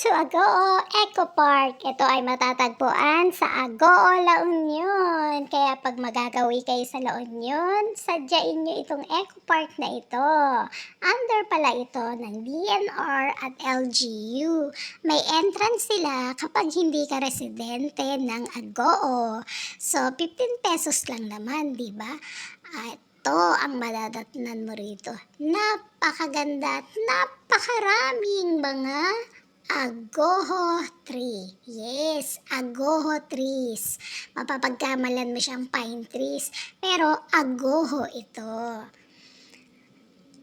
to Agoo Eco Park. Ito ay matatagpuan sa Agoo, La Union. Kaya pag magagawi kayo sa La Union, sadyain nyo itong Eco Park na ito. Under pala ito ng DNR at LGU. May entrance sila kapag hindi ka residente ng Agoo. So, 15 pesos lang naman, di ba? Ito ang madadatnan mo rito. Napakaganda at napakaraming mga Agoho tree. Yes, Agoho trees. Mapapagkamalan mo siyang pine trees, pero Agoho ito.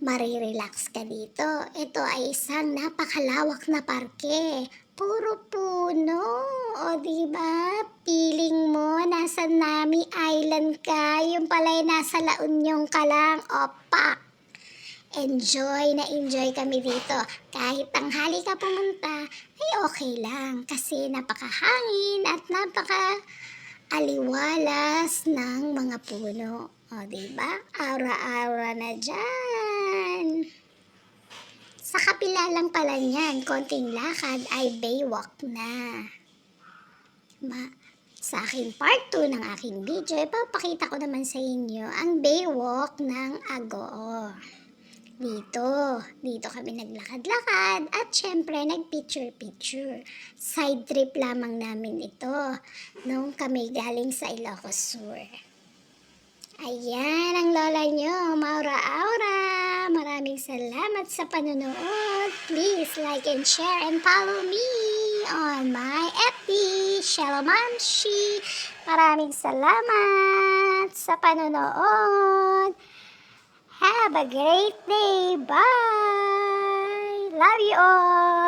Marirelax ka dito. Ito ay isang napakalawak na parke. Puro puno. O diba? Feeling mo nasa Nami Island ka. Yung pala'y nasa La Union ka lang. Opak! Enjoy na enjoy kami dito. Kahit tanghali ka pumunta, ay okay lang. Kasi napakahangin at napaka-aliwalas ng mga puno. O, diba? Aura-aura na dyan. Sa kapila lang pala niyan, konting lakad ay Baywalk na. Sa aking part 2 ng aking video, ipapakita ko naman sa inyo ang Baywalk ng Agoo. Dito kami naglakad-lakad at syempre nagpicture-picture. Side trip lamang namin ito nung kami galing sa Ilocos Sur. Ayan ang lola nyo, Maura-aura. Maraming salamat sa panonood. Please like and share and follow me on my FB, Shalomamshi. Maraming salamat sa panonood. Have a great day. Bye. Love you all.